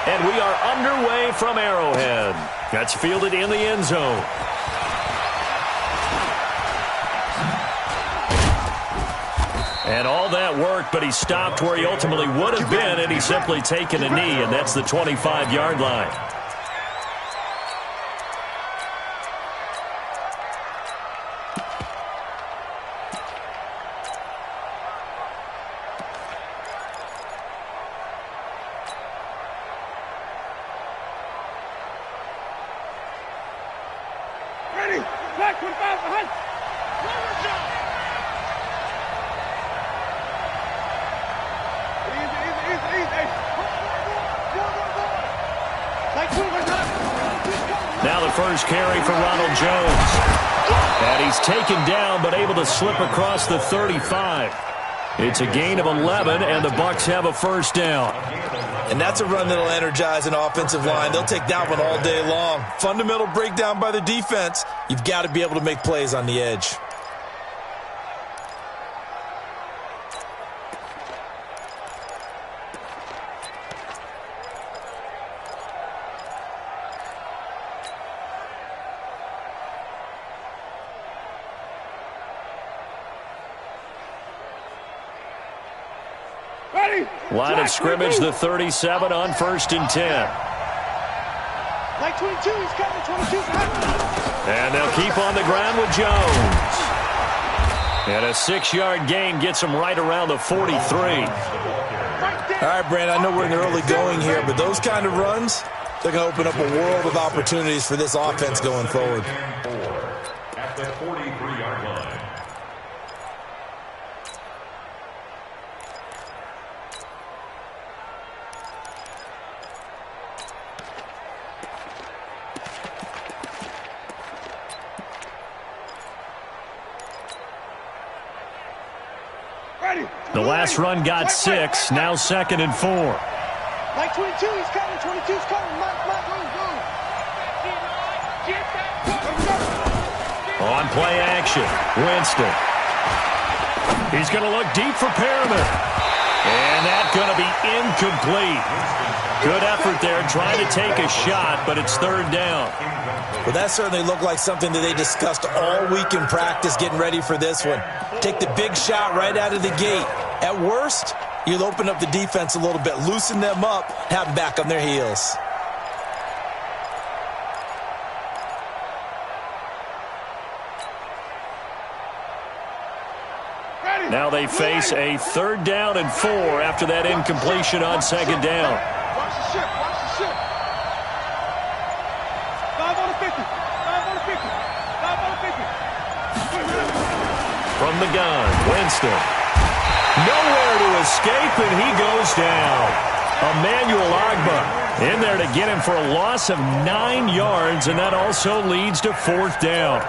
And we are underway from Arrowhead. That's fielded in the end zone. And all that work, but he stopped where he ultimately would have been, and he's simply taken a knee, and that's the 25-yard line. Ready, back 25 behind. Now the first carry for Ronald Jones. And he's taken down but able to slip across the 35. It's a gain of 11, and the Bucs have a first down. And that's a run that'll energize an offensive line. They'll take that one all day long. Fundamental breakdown by the defense. You've got to be able to make plays on the edge. Line of scrimmage, the 37 on 1st and 10. Like 22, he's coming, 22's coming. And they'll keep on the ground with Jones. And a 6-yard gain gets him right around the 43. All right, Brand, I know we're in the early going here, but those kind of runs, they're going to open up a world of opportunities for this offense going forward. At the 43-yard line. The last run got 6, now 2nd and 4. Like 22, he's coming, 22's coming. Mike, go. On play action, Winston. He's going to look deep for Perriman. And that's going to be incomplete. Good effort there trying to take a shot, but it's 3rd down. Well, that certainly looked like something that they discussed all week in practice getting ready for this one. Take the big shot right out of the gate. At worst, you'll open up the defense a little bit, loosen them up, have them back on their heels. Now they face a 3rd down and 4 after that incompletion on 2nd down. Watch the ship, watch the ship. 5 on the 50, 5 on the 50, 5 on the 50. From the gun, Winston. Nowhere to escape, and he goes down. Emmanuel Ogbah in there to get him for a loss of 9 yards, and that also leads to 4th down.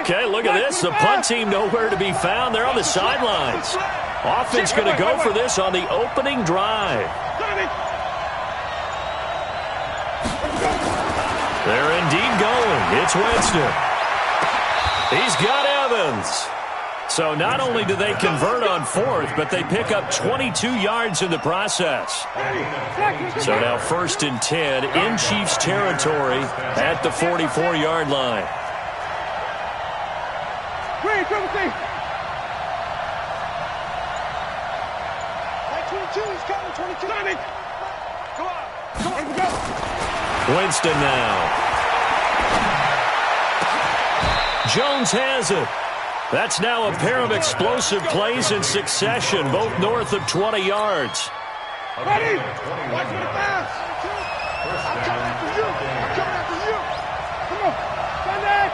Okay, look at this. The punt team nowhere to be found. They're on the sidelines. Offense going to go for this on the opening drive. They're indeed going. It's Winston. He's got Evans. So not only do they convert on 4th, but they pick up 22 yards in the process. So now 1st and 10 in Chiefs territory at the 44-yard line. Like 22, he's coming, 22. Come on, go. Winston now. Jones has it. That's now a pair of explosive plays in succession, both north of 20 yards. Ready? Watch for the pass. I'm coming after you. I'm coming after you. Come on. Sunday.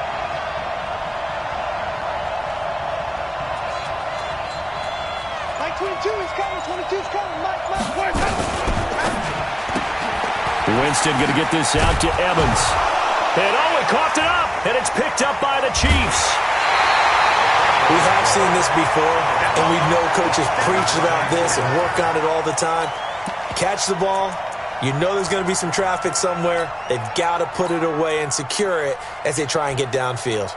Like 22, he's coming. 22's coming. Mike. Winston going to get this out to Evans. And he coughed it up, and it's picked up by the Chiefs. We have seen this before, and we know coaches preach about this and work on it all the time. Catch the ball. You know there's going to be some traffic somewhere. They've got to put it away and secure it as they try and get downfield.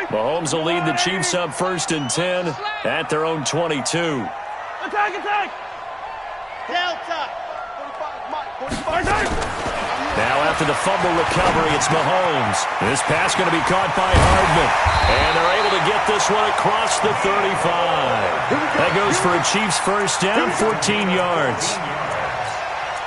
Mahomes will lead the Chiefs up 1st and 10 at their own 22. Attack, attack! Delta! 45, Now after the fumble recovery, it's Mahomes. This pass going to be caught by Hardman. And they're able to get this one across the 35. That goes for a Chiefs first down, 14 yards.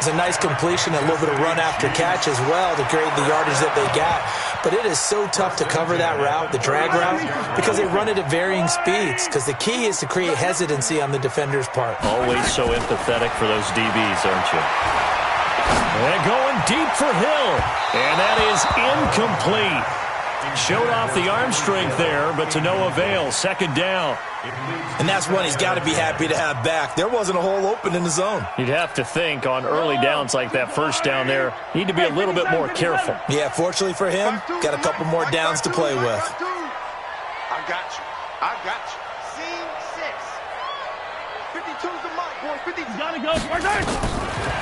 It's a nice completion, a little bit of run after catch as well to create the yardage that they got. But it is so tough to cover that route, the drag route, because they run it at varying speeds. Because the key is to create hesitancy on the defender's part. Always so empathetic for those DBs, aren't you? And going deep for Hill. And that is incomplete. Showed off the arm strength there, but to no avail. 2nd down. And that's one he's got to be happy to have back. There wasn't a hole open in the zone. You'd have to think on early downs like that first down there, need to be a little bit more careful. Yeah, fortunately for him, got a couple more downs to play with. I got you. I got you. Scene 6. 52's the mic, boy. 50's got to go.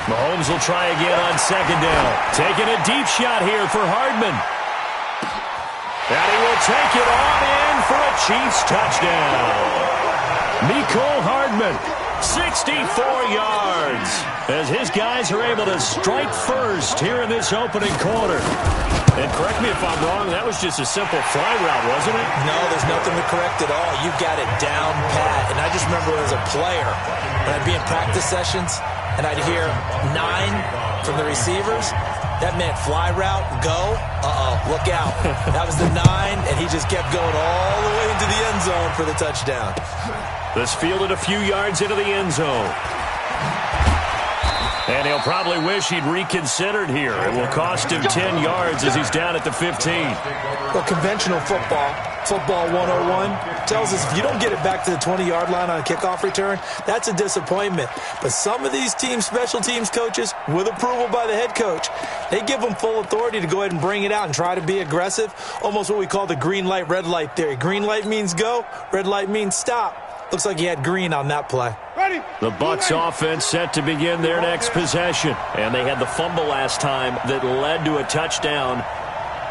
Mahomes will try again on 2nd down. Taking a deep shot here for Hardman. And he will take it on in for a Chiefs touchdown. Mecole Hardman, 64 yards, as his guys are able to strike first here in this opening quarter. And correct me if I'm wrong, that was just a simple fly route, wasn't it? No, there's nothing to correct at all. You got it down pat. And I just remember as a player, when I'd be in practice sessions, and I'd hear 9 from the receivers, that meant fly route, go, look out. That was the 9, and he just kept going all the way into the end zone for the touchdown. This fielded a few yards into the end zone. And he'll probably wish he'd reconsidered here. It will cost him 10 yards as he's down at the 15. Well, conventional football 101, tells us if you don't get it back to the 20-yard line on a kickoff return, that's a disappointment. But some of these special teams coaches, with approval by the head coach, they give them full authority to go ahead and bring it out and try to be aggressive, almost what we call the green light, red light theory. Green light means go, red light means stop. Looks like he had green on that play. The Bucs offense set to begin their next possession. And they had the fumble last time that led to a touchdown.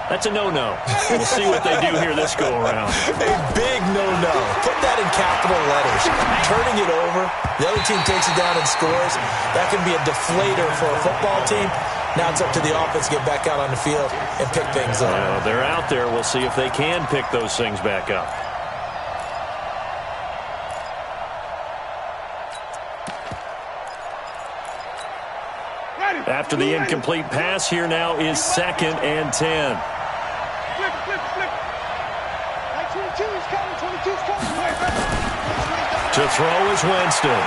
That's a no-no. We'll see what they do here this go-around. A big no-no. Put that in capital letters. Turning it over, the other team takes it down and scores. That can be a deflator for a football team. Now it's up to the offense to get back out on the field and pick things up. They're out there. We'll see if they can pick those things back up. After the incomplete pass, here now is 2nd and 10. Flip. Like 22's coming, 22's coming. To throw is Winston.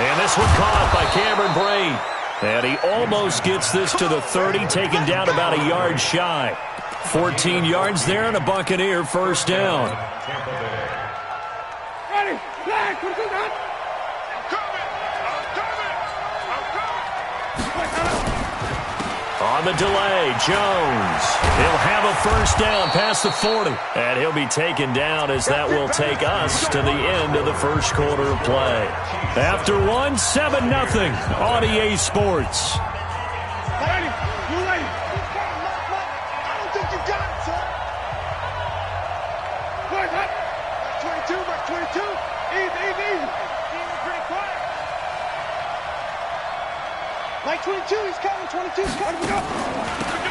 And this one caught by Cameron Brate. And he almost gets this to the 30, taken down about a yard shy. 14 yards there and a Buccaneer first down. Ready, flag, what is that? On the delay, Jones. He'll have a first down past the 40. And he'll be taken down as that will take us to the end of the first quarter of play. After one, 7-0 on EA Sports. Ready, you ready? I don't think you got it, son. What is that? 22, 22. Easy. Pretty quiet. Like 22, he's coming, 22's coming.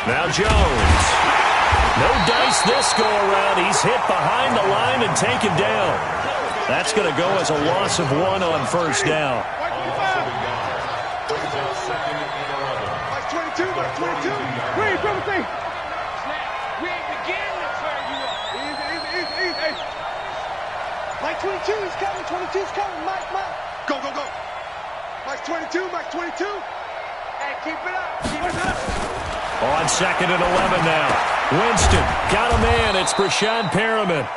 Now Jones. No dice this go-around. He's hit behind the line and taken down. That's going to go as a loss of 1 on first down. Like 22, like 22. Green, brother, thing. We ain't beginning to turn you up. Easy. Like 22, he's coming, 22's coming. Mike. Go. Mike 22. Hey, keep it up. On 2nd and 11 now. Winston got a man. It's Brashad Perriman.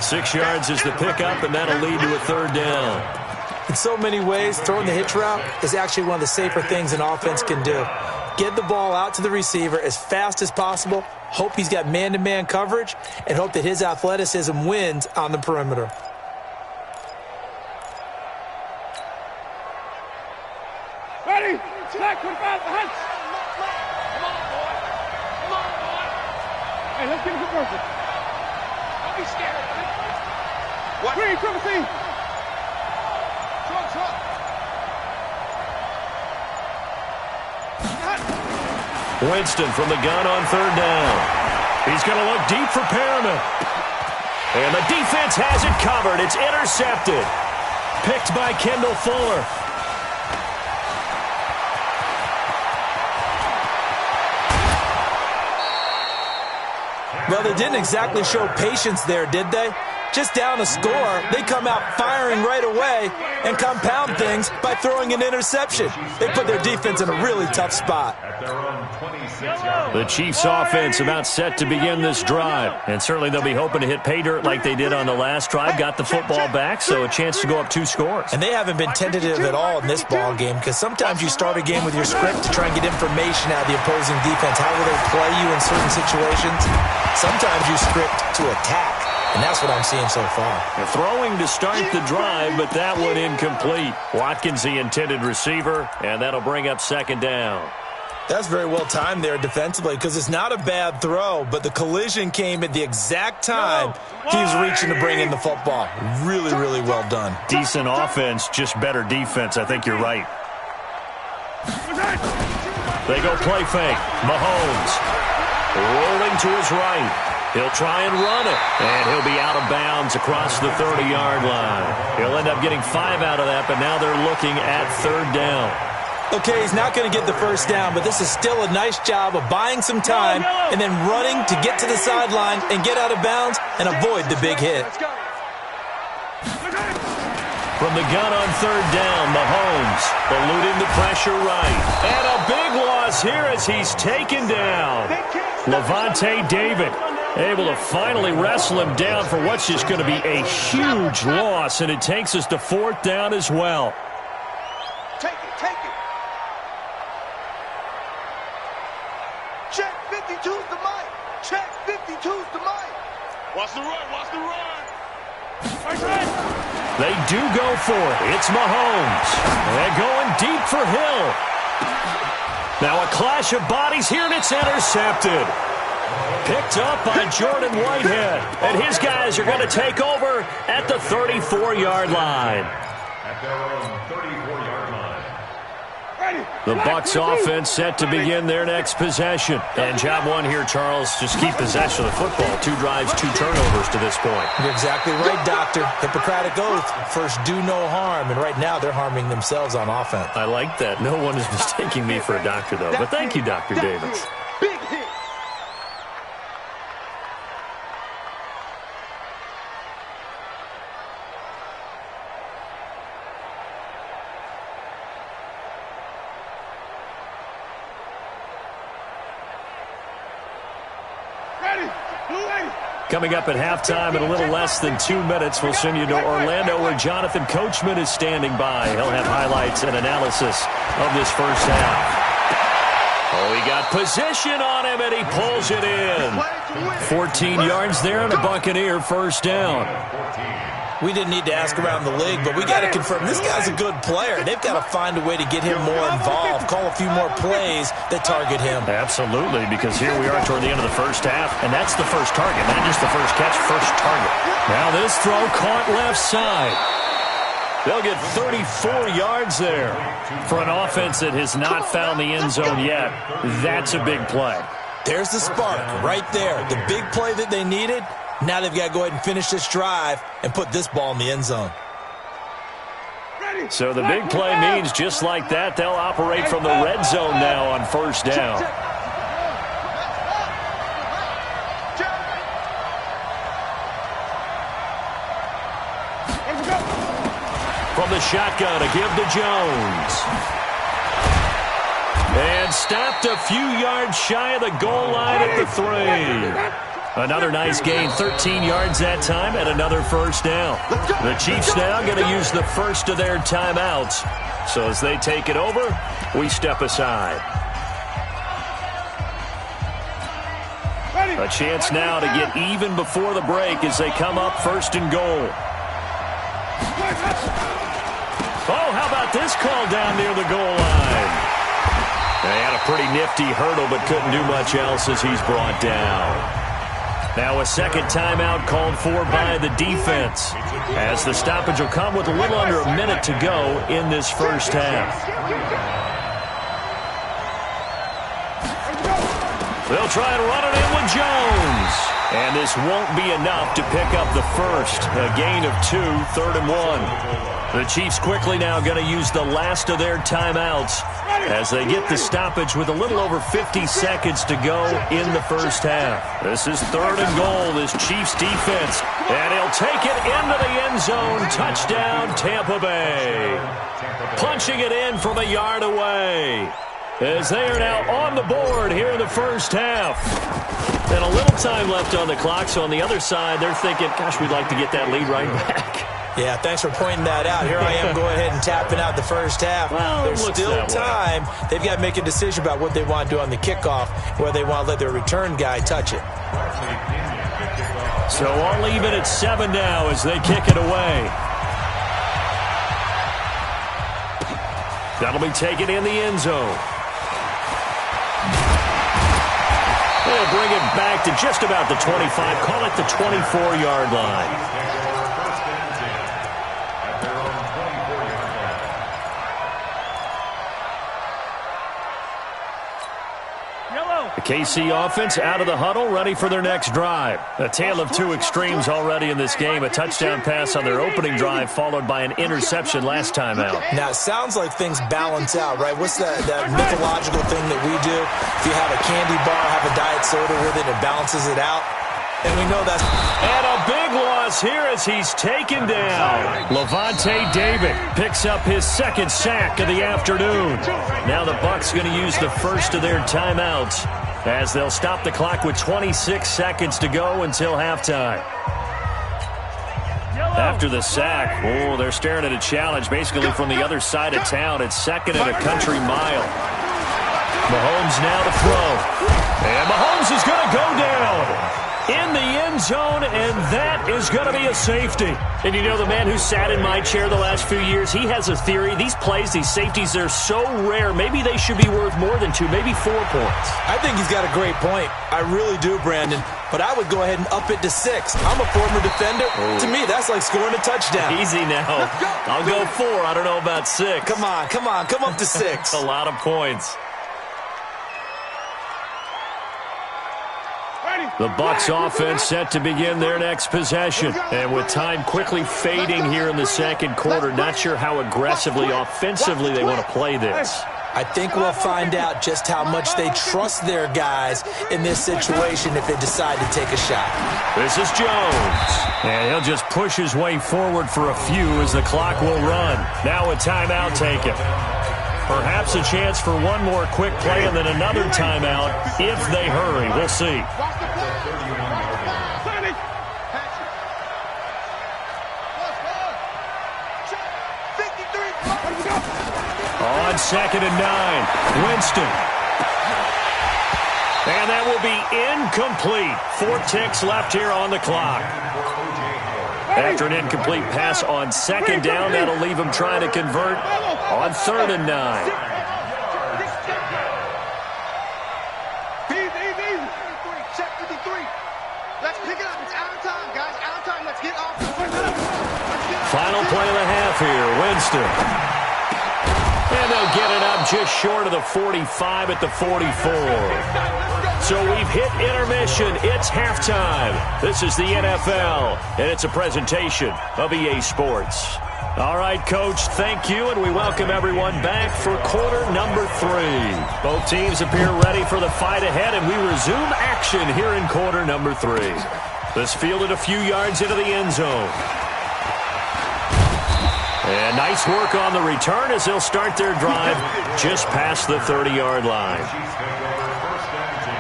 6 yards is the pickup, and that'll lead to a third down. In so many ways, throwing the hitch route is actually one of the safer things an offense can do. Get the ball out to the receiver as fast as possible, hope he's got man-to-man coverage, and hope that his athleticism wins on the perimeter. Ready? Slack 45 the Hunts. Come on, boy. Come on, boy. Hey, let's get a good person. Don't be scared of it. What? Green, triple C. Truck. Winston from the gun on third down. He's going to look deep for Perriman. And the defense has it covered. It's intercepted. Picked by Kendall Fuller. Well, they didn't exactly show patience there, did they? Just down a score, they come out firing right away and compound things by throwing an interception. They put their defense in a really tough spot. The Chiefs' offense about set to begin this drive. And certainly they'll be hoping to hit pay dirt like they did on the last drive. Got the football back, so a chance to go up 2 scores. And they haven't been tentative at all in this ball game, because sometimes you start a game with your script to try and get information out of the opposing defense. How will they play you in certain situations? Sometimes you script to attack. And that's what I'm seeing so far. They're throwing to start the drive, but that one incomplete. Watkins, the intended receiver, and that'll bring up second down. That's very well timed there defensively, because it's not a bad throw, but the collision came at the exact time he was reaching to bring in the football. Really, really well done. Decent offense, just better defense. I think you're right. They go play fake. Mahomes rolling to his right. He'll try and run it, and he'll be out of bounds across the 30-yard line. He'll end up getting 5 out of that, but now they're looking at third down. Okay, he's not going to get the first down, but this is still a nice job of buying some time and then running to get to the sideline and get out of bounds and avoid the big hit. From the gun on third down, Mahomes eluding the pressure right. And a big loss here as he's taken down. Levante David able to finally wrestle him down for what's just going to be a huge loss, and it takes us to fourth down as well. Take it. Check 52's the mic. Check 52's the mic. Watch the run. They do go for it. It's Mahomes. They're going deep for Hill. Now a clash of bodies here, and it's intercepted. Picked up by Jordan Whitehead. And his guys are going to take over at the 34-yard line. At their own 34-yard line. The Bucs offense set to begin their next possession. And job one here, Charles, just keep possession of the football. 2 drives, 2 turnovers to this point. You're exactly right, Doctor. Hippocratic oath. First, do no harm. And right now, they're harming themselves on offense. I like that. No one is mistaking me for a doctor, though. But thank you, Dr. Davis. Big hit. Coming up at halftime in a little less than 2 minutes, we'll send you to Orlando where Jonathan Coachman is standing by. He'll have highlights and analysis of this first half. Oh, he got position on him, and he pulls it in. 14 yards there on a Buccaneer first down. We didn't need to ask around the league, but we got to confirm this guy's a good player. They've got to find a way to get him more involved, call a few more plays that target him. Absolutely, because here we are toward the end of the first half, and that's the first target, not just the first catch, first target. Now this throw caught left side. They'll get 34 yards there for an offense that has not found the end zone yet. That's a big play. There's the spark right there. The big play that they needed. Now they've got to go ahead and finish this drive and put this ball in the end zone. So the big play means just like that, they'll operate from the red zone now on first down. From the shotgun, a give to Jones. And stopped a few yards shy of the goal line at the 3. Another nice gain, 13 yards that time, and another first down. The Chiefs now going to use the first of their timeouts. So as they take it over, we step aside. A chance now to get even before the break as they come up first and goal. Oh, how about this call down near the goal line? They had a pretty nifty hurdle, but couldn't do much else as he's brought down. Now a second timeout called for by the defense, as the stoppage will come with a little under a minute to go in this first half. They'll try and run it in with Jones. And this won't be enough to pick up the first. A gain of 2, 3rd and 1. The Chiefs quickly now going to use the last of their timeouts as they get the stoppage with a little over 50 seconds to go in the first half. This is 3rd and goal, this Chiefs defense. And he'll take it into the end zone. Touchdown, Tampa Bay. Punching it in from a yard away, as they are now on the board here in the first half. And a little time left on the clock, so on the other side, they're thinking, gosh, we'd like to get that lead right back. Yeah, thanks for pointing that out. Here I am going ahead and tapping out the first half. Well, there's still time. They've got to make a decision about what they want to do on the kickoff, whether they want to let their return guy touch it. So all even at 7 now as they kick it away. That'll be taken in the end zone. They'll bring it back to just about the 25. Call it the 24-yard line. The KC offense out of the huddle, ready for their next drive. A tale of two extremes already in this game. A touchdown pass on their opening drive, followed by an interception last time out. Now, it sounds like things balance out, right? What's that mythological thing that we do? If you have a candy bar, have a diet soda with it, it balances it out. And we know that's... And a big loss here as he's taken down. Levante David picks up his second sack of the afternoon. Now the Bucs going to use the first of their timeouts, as they'll stop the clock with 26 seconds to go until halftime. After the sack, they're staring at a challenge basically from the other side of town. It's 2nd and a country mile. Mahomes now to throw. And Mahomes is going to go down in the end zone, and that is going to be a safety. And you know, the man who sat in my chair the last few years, he has a theory. These plays, these safeties, they're so rare. Maybe they should be worth more than 2, maybe 4 points. I think he's got a great point. I really do, Brandon. But I would go ahead and up it to 6. I'm a former defender. To me, that's like scoring a touchdown. Easy now. I'll go 4. I don't know about 6. Come on. Come up to 6. A lot of points. The Bucs offense set to begin their next possession. And with time quickly fading here in the second quarter, not sure how aggressively, offensively they want to play this. I think we'll find out just how much they trust their guys in this situation if they decide to take a shot. This is Jones. And he'll just push his way forward for a few as the clock will run. Now a timeout taken. Perhaps a chance for one more quick play and then another timeout if they hurry. We'll see. On 2nd and 9, Winston. And that will be incomplete. 4 ticks left here on the clock. After an incomplete pass on 2nd down, that'll leave him trying to convert on 3rd and 9. Easy. Check 53. Let's pick it up. It's out of time, guys. Out of time. Let's get off. Final play of the half here, Winston. And they'll get it up just short of the 45 at the 44. So we've hit intermission. It's halftime. This is the NFL, and it's a presentation of EA Sports. All right, Coach, thank you, and we welcome everyone back for quarter number 3. Both teams appear ready for the fight ahead, and we resume action here in quarter number 3. This fielded a few yards into the end zone. And nice work on the return as they'll start their drive just past the 30-yard line. Chiefs take over first and 10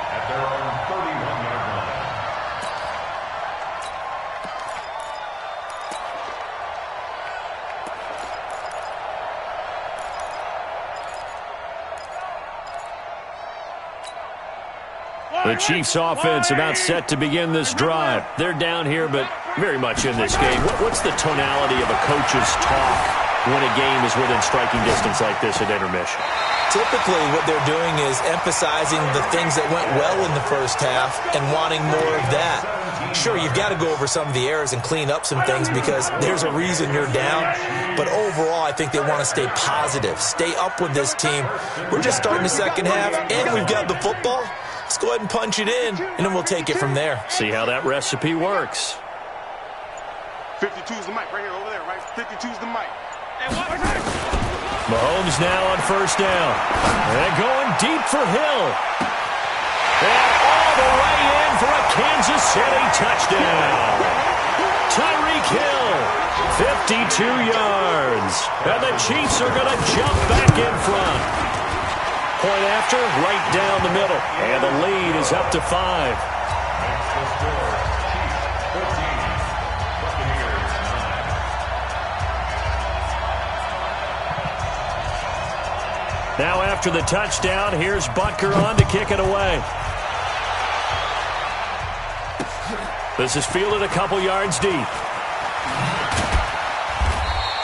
at their own 31-yard line. The Chiefs offense about set to begin this drive. They're down here, but very much in this game. What's the tonality of a coach's talk when a game is within striking distance like this at intermission? Typically, what they're doing is emphasizing the things that went well in the first half and wanting more of that. Sure, you've got to go over some of the errors and clean up some things because there's a reason you're down. But overall, I think they want to stay positive, stay up with this team. We're just starting the second half, and we've got the football. Let's go ahead and punch it in, and then we'll take it from there. See how that recipe works. 52's the mic right here, over there, right? 52's the mic. Mahomes now on first down. And going deep for Hill. And all the way in for a Kansas City touchdown. Tyreek Hill, 52 yards. And the Chiefs are going to jump back in front. Point after, right down the middle. And the lead is up to 5. Now after the touchdown, here's Butker on to kick it away. This is fielded a couple yards deep.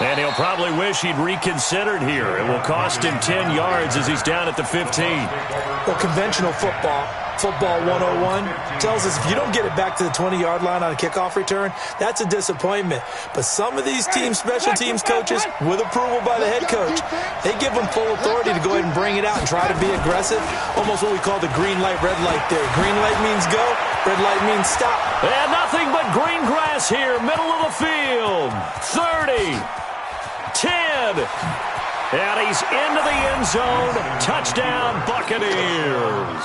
And he'll probably wish he'd reconsidered here. It will cost him 10 yards as he's down at the 15. Well, conventional football 101, tells us if you don't get it back to the 20-yard line on a kickoff return, that's a disappointment. But some of these teams, special teams coaches, with approval by the head coach, they give them full authority to go ahead and bring it out and try to be aggressive. Almost what we call the green light, red light theory. Green light means go, red light means stop. And nothing but green grass here, middle of the field. 30, 10. And he's into the end zone. Touchdown, Buccaneers.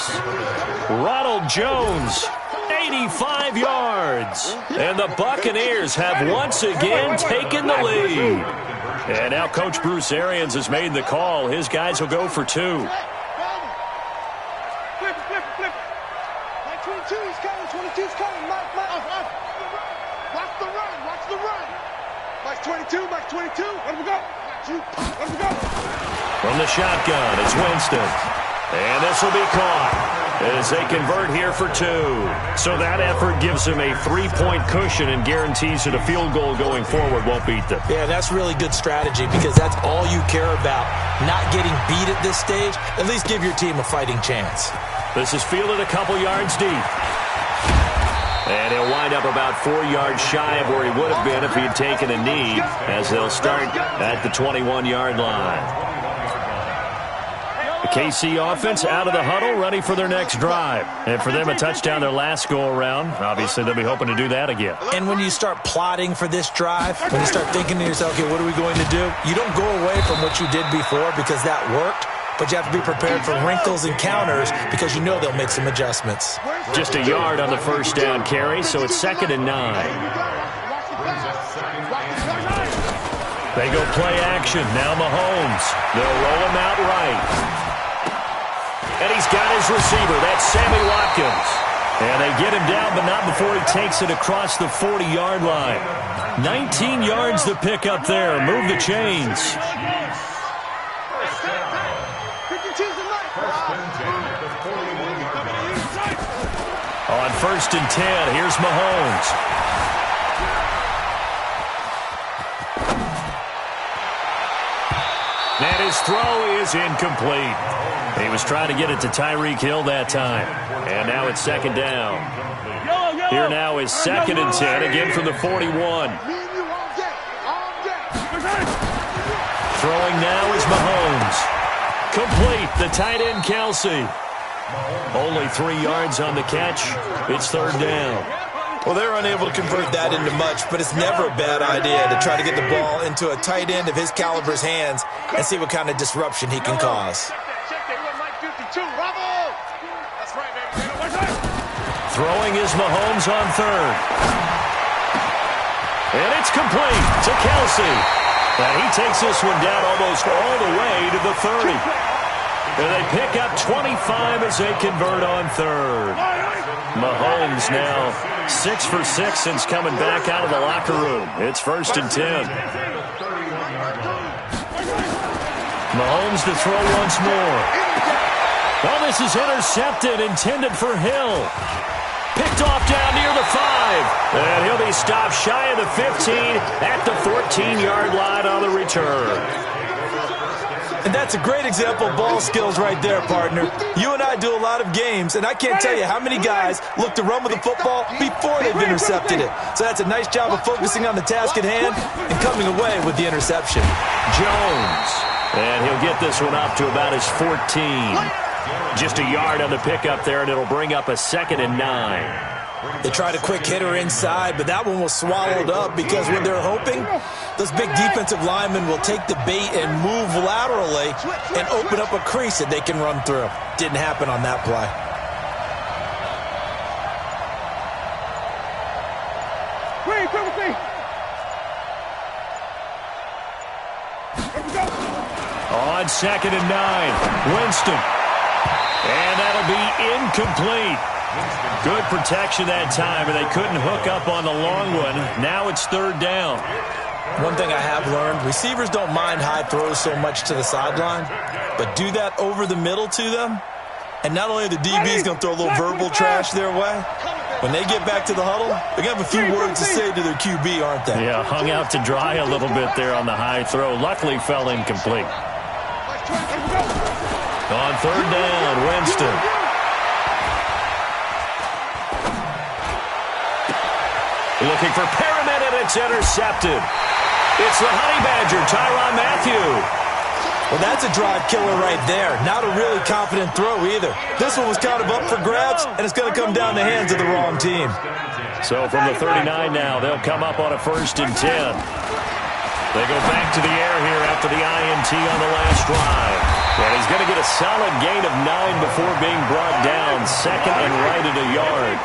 Ronald Jones, 85 yards. And the Buccaneers have once again taken the lead. And now Coach Bruce Arians has made the call. His guys will go for 2. Flip it. Like 22, he's coming. 22's coming. Mike. Watch the run. Mike 22. Let him go. From the shotgun, it's Winston. And this will be caught as they convert here for 2. So that effort gives them a 3-point cushion and guarantees that a field goal going forward won't beat them. Yeah, that's really good strategy because that's all you care about. Not getting beat at this stage. At least give your team a fighting chance. This is fielded a couple yards deep. And he'll wind up about 4 yards shy of where he would have been if he had taken a knee, as they'll start at the 21-yard line. The KC offense out of the huddle, ready for their next drive. And for them, a touchdown their last go-around. Obviously, they'll be hoping to do that again. And when you start plotting for this drive, when you start thinking to yourself, okay, what are we going to do? You don't go away from what you did before because that worked. But you have to be prepared for wrinkles and counters because you know they'll make some adjustments. Just a yard on the first down carry, so it's 2nd and 9. They go play action. Now Mahomes. They'll roll him out right. And he's got his receiver. That's Sammy Watkins. And they get him down, but not before he takes it across the 40-yard line. 19 yards to pick up there. Move the chains. On 1st and 10, here's Mahomes. And his throw is incomplete. He was trying to get it to Tyreek Hill that time. And now it's 2nd down. Here now is 2nd and 10, again from the 41. Throwing now is Mahomes. Complete, the tight end Kelsey. Only 3 yards on the catch. It's 3rd down. Well, they're unable to convert that into much, but it's never a bad idea to try to get the ball into a tight end of his caliber's hands and see what kind of disruption he can cause. Throwing is Mahomes on 3rd. And it's complete to Kelsey. And he takes this one down almost all the way to the 30. And they pick up 25 as they convert on third. Mahomes now 6 for 6 since coming back out of the locker room. It's 1st and 10. Mahomes to throw once more. Oh, this is intercepted, intended for Hill. Picked off down near the 5. And he'll be stopped shy of the 15 at the 14-yard line on the return. And that's a great example of ball skills right there, partner. You and I do a lot of games, and I can't tell you how many guys look to run with the football before they've intercepted it. So that's a nice job of focusing on the task at hand and coming away with the interception. Jones. And he'll get this one up to about his 14. Just a yard on the pickup there, and it'll bring up a 2nd and 9. They tried a quick hitter inside, but that one was swallowed up because when they're hoping, those big defensive linemen will take the bait and move laterally and open up a crease that they can run through. Didn't happen on that play. On 2nd and 9, Winston. And that'll be incomplete. Good protection that time, and they couldn't hook up on the long one. Now it's 3rd down. One thing I have learned, receivers don't mind high throws so much to the sideline, but do that over the middle to them, and not only are the DBs going to throw a little verbal trash their way, when they get back to the huddle, they're going to have a few words to say to their QB, aren't they? Yeah, hung out to dry a little bit there on the high throw. Luckily fell incomplete. On 3rd down, Winston. Looking for Perriman, and it's intercepted. It's the Honey Badger, Tyrann Mathieu. Well, that's a drive killer right there. Not a really confident throw either. This one was kind of up for grabs, and it's going to come down the hands of the wrong team. So from the 39 now, they'll come up on a 1st and 10. They go back to the air here after the INT on the last drive. And he's going to get a solid gain of 9 before being brought down. 2nd and right at a yard.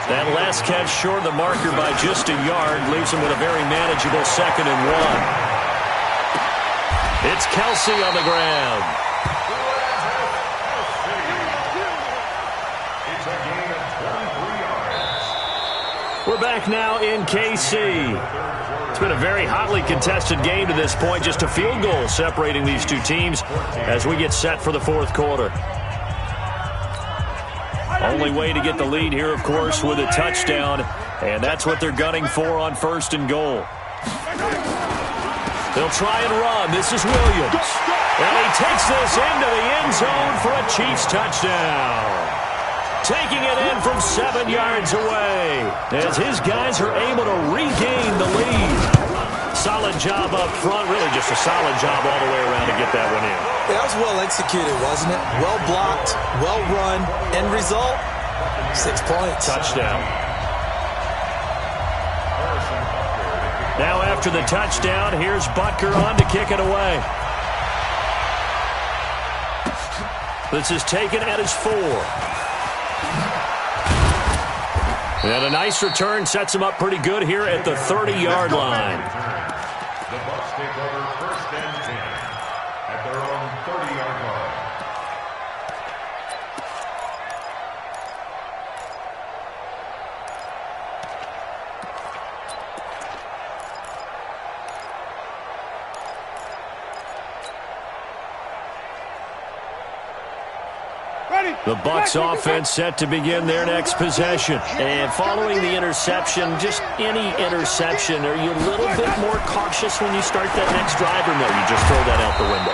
That last catch short of the marker by just a yard leaves him with a very manageable 2nd and 1. It's Kelsey on the ground. We're back now in KC. It's been a very hotly contested game to this point. Just a field goal separating these two teams as we get set for the 4th quarter. Only way to get the lead here, of course, with a touchdown. And that's what they're gunning for on 1st and goal. They'll try and run. This is Williams. And he takes this into the end zone for a Chiefs touchdown. Taking it in from 7 yards away as his guys are able to regain the lead. Solid job up front. Really just a solid job all the way around to get that one in. That was well executed, wasn't it? Well blocked, well run. End result, 6 points. Touchdown. Now after the touchdown, here's Butker on to kick it away. This is taken at his 4. And a nice return sets him up pretty good here at the 30-yard line. The Bucs take over 1st and 10 at their own 30-yard line. The Bucs offense set to begin their next possession. And following the interception, just any interception, are you a little bit more cautious when you start that next drive, or no, you just throw that out the window?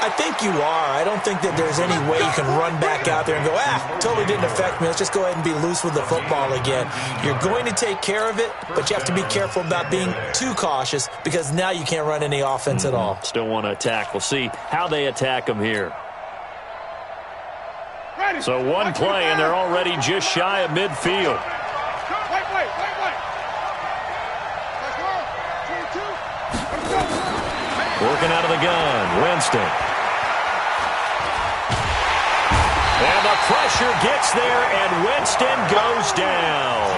I think you are. I don't think that there's any way you can run back out there and go, totally didn't affect me. Let's just go ahead and be loose with the football again. You're going to take care of it, but you have to be careful about being too cautious because now you can't run any offense at all. Still want to attack. We'll see how they attack them here. So one play, and they're already just shy of midfield. Working out of the gun, Winston. And the pressure gets there, and Winston goes down.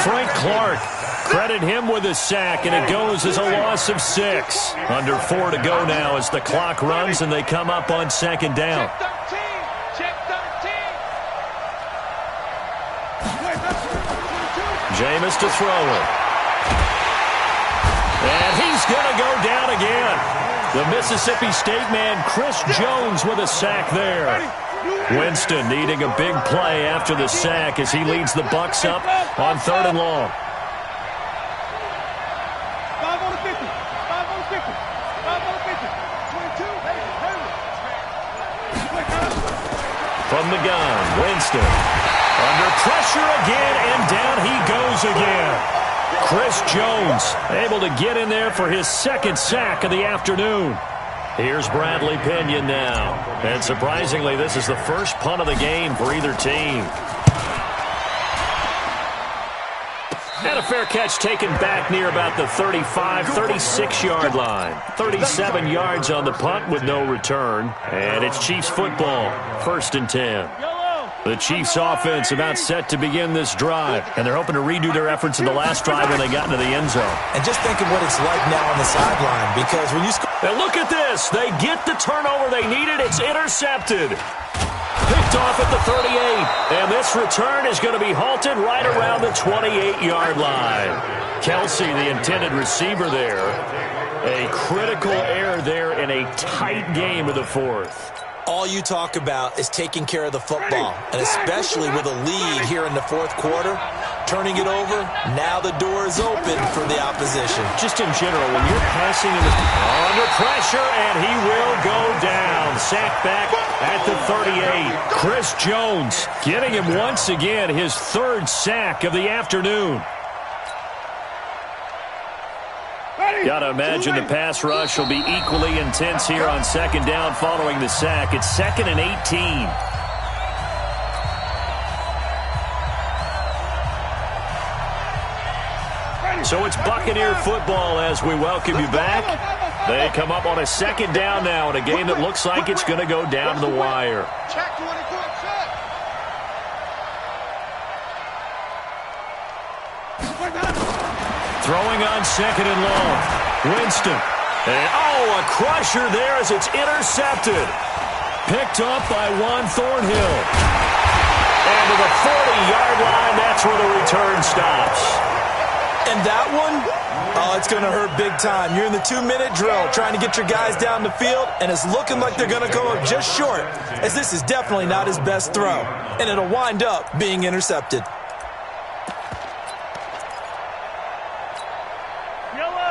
Frank Clark Credit him with a sack, and it goes as a loss of 6. Under 4 to go now as the clock runs, and they come up on second down. Jameis to throw it. And he's going to go down again. The Mississippi State man, Chris Jones, with a sack there. Winston needing a big play after the sack as he leads the Bucs up on 3rd and long. 5 on the 50. 5 on the 50. 5 on the 50. 22. From the gun, Winston. Under pressure again, and down he goes again. Chris Jones able to get in there for his 2nd sack of the afternoon. Here's Bradley Pinion now. And surprisingly, this is the first punt of the game for either team. And a fair catch taken back near about the 35, 36-yard line. 37 yards on the punt with no return. And it's Chiefs football, 1st and 10. The Chiefs offense about set to begin this drive, and they're hoping to redo their efforts in the last drive when they got into the end zone. And just think of what it's like now on the sideline, because when you score... And look at this. They get the turnover they needed. It's intercepted. Picked off at the 38. And this return is going to be halted right around the 28-yard line. Kelsey, the intended receiver there. A critical error there in a tight game of the 4th. All you talk about is taking care of the football, and especially with a lead here in the 4th quarter, turning it over, now the door is open for the opposition. Just in general, when you're passing under pressure, and he will go down. Sacked back at the 38. Chris Jones getting him once again his 3rd sack of the afternoon. Got to imagine the pass rush will be equally intense here on 2nd down following the sack. It's 2nd and 18. So it's Buccaneer football as we welcome you back. They come up on a 2nd down now in a game that looks like it's going to go down to the wire. Throwing on 2nd and long. Winston. And, a crusher there as it's intercepted. Picked up by Juan Thornhill. And to the 40-yard line, that's where the return stops. And that one, it's going to hurt big time. You're in the 2-minute drill trying to get your guys down the field, and it's looking like they're going to go up just short, as this is definitely not his best throw. And it'll wind up being intercepted.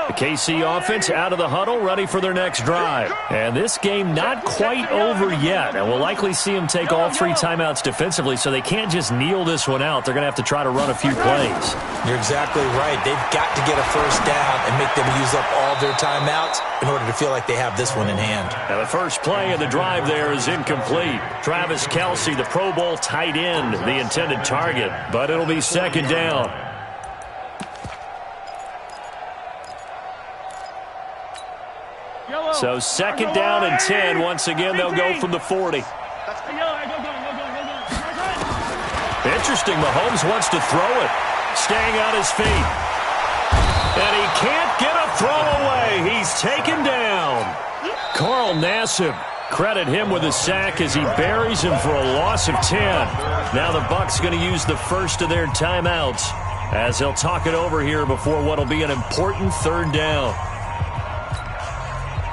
The KC offense out of the huddle, ready for their next drive. And this game not quite over yet. And we'll likely see them take all 3 timeouts defensively, so they can't just kneel this one out. They're going to have to try to run a few plays. You're exactly right. They've got to get a 1st down and make them use up all their timeouts in order to feel like they have this one in hand. Now the first play of the drive there is incomplete. Travis Kelce, the Pro Bowl tight end, the intended target. But it'll be 2nd down. So 2nd down and 10. Once again, they'll go from the 40. Interesting. Mahomes wants to throw it. Staying on his feet. And he can't get a throw away. He's taken down. Carl Nassib. Credit him with a sack as he buries him for a loss of 10. Now the Bucs going to use the first of their timeouts as they'll talk it over here before what will be an important 3rd down.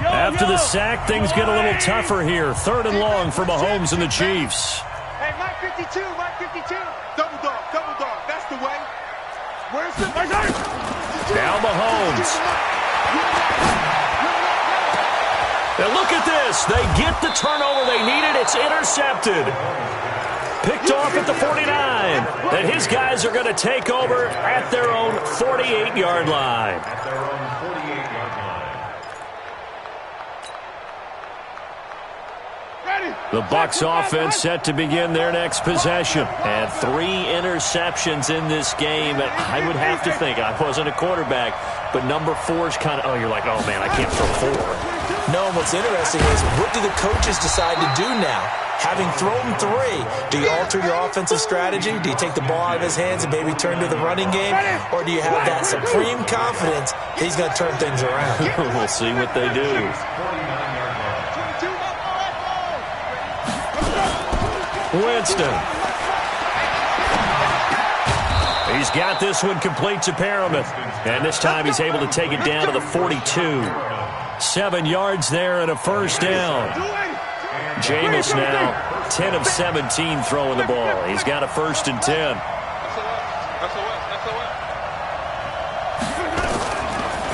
After the sack, things get a little tougher here. 3rd and long for Mahomes and the Chiefs. Hey, Mike 52, Mike 52. Double dog, that's the way. Where's the... Now Mahomes. Now look at this. They get the turnover they needed. It's intercepted. Picked off at the 49. And his guys are going to take over at their own 48-yard line. The Bucs offense set to begin their next possession. And 3 interceptions in this game. I would have to think, I wasn't a quarterback, but number 4 is kind of, oh, you're like, oh, man, I can't throw 4. No, what's interesting is, what do the coaches decide to do now? Having thrown 3, do you alter your offensive strategy? Do you take the ball out of his hands and maybe turn to the running game? Or do you have that supreme confidence that he's going to turn things around? We'll see what they do. Winston. He's got this one complete to Perriman. And this time he's able to take it down to the 42. 7 yards there and a first down. Jameis now 10 of 17 throwing the ball. He's got a 1st and 10.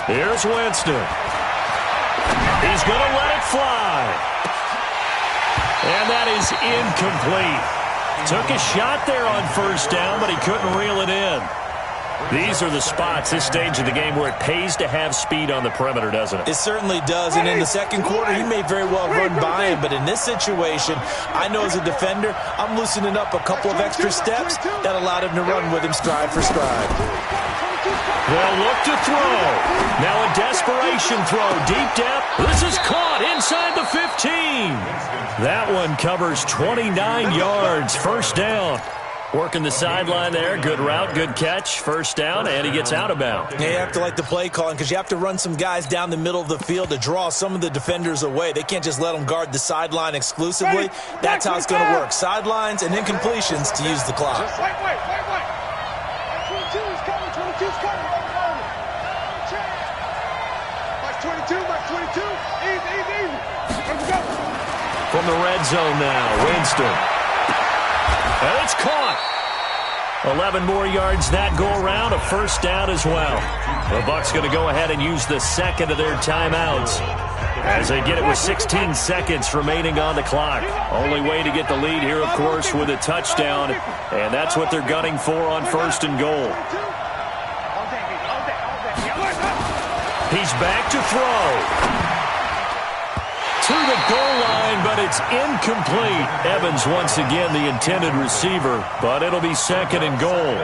Here's Winston. He's going to let it fly. And that is incomplete. Took a shot there on 1st down, but he couldn't reel it in. These are the spots, this stage of the game, where it pays to have speed on the perimeter, doesn't it? It certainly does, and in the second quarter, he may very well run by him, but in this situation, I know as a defender, I'm loosening up a couple of extra steps that allowed him to run with him stride for stride. They'll look to throw. Now a desperation throw, deep depth. This is caught inside the 15. That one covers 29 yards, 1st down. Working the sideline there. Good route, good catch. 1st down, and he gets out of bounds. Yeah, you have to like the play calling because you have to run some guys down the middle of the field to draw some of the defenders away. They can't just let them guard the sideline exclusively. That's how it's going to work. Sidelines and incompletions to use the clock. Wait. 22 is coming. 22 is coming. Mike 22. Easy. Let's go. From the red zone now, Winston. And it's caught. 11 more yards that go around, a 1st down as well. The Bucs going to go ahead and use the 2nd of their timeouts as they get it with 16 seconds remaining on the clock. Only way to get the lead here, of course, with a touchdown, and that's what they're gunning for on 1st and goal. He's back to throw. To the goal line, but it's incomplete. Evans once again the intended receiver, but it'll be 2nd and goal.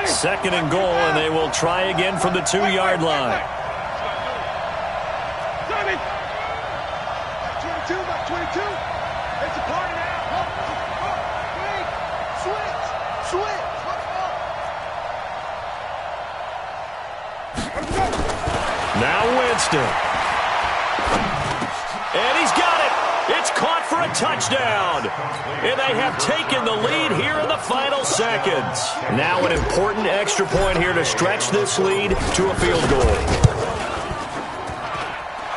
2nd and goal, and they will try again from the 2-yard line. 22. It's a party now. Switch. Now Winston. And he's got it. It's caught for a touchdown. And they have taken the lead here in the final seconds. Now an important extra point here to stretch this lead to a field goal.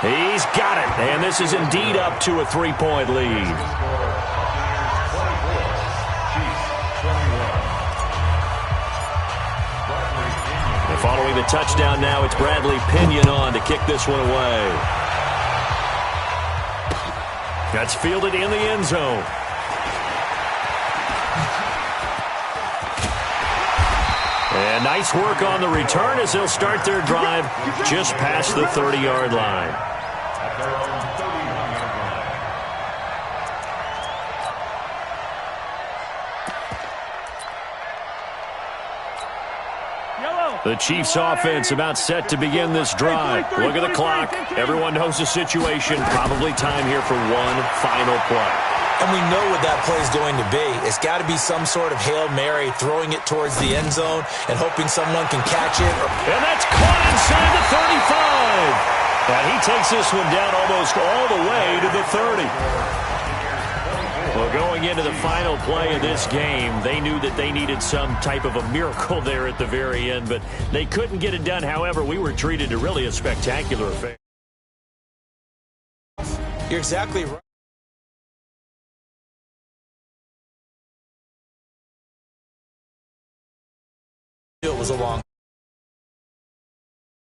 He's got it. And this is indeed up to a 3-point lead. Following the touchdown now, it's Bradley Pinion on to kick this one away. That's fielded in the end zone. And nice work on the return as they'll start their drive just past the 30-yard line. The Chiefs offense about set to begin this drive. Look at the clock. Everyone knows the situation. Probably time here for one final play. And we know what that play is going to be. It's got to be some sort of Hail Mary, throwing it towards the end zone and hoping someone can catch it. And that's caught inside the 35. And he takes this one down almost all the way to the 30. Well, going into the final play of this game, they knew that they needed some type of a miracle there at the very end, but they couldn't get it done. However, we were treated to really a spectacular affair. You're exactly right. It was a long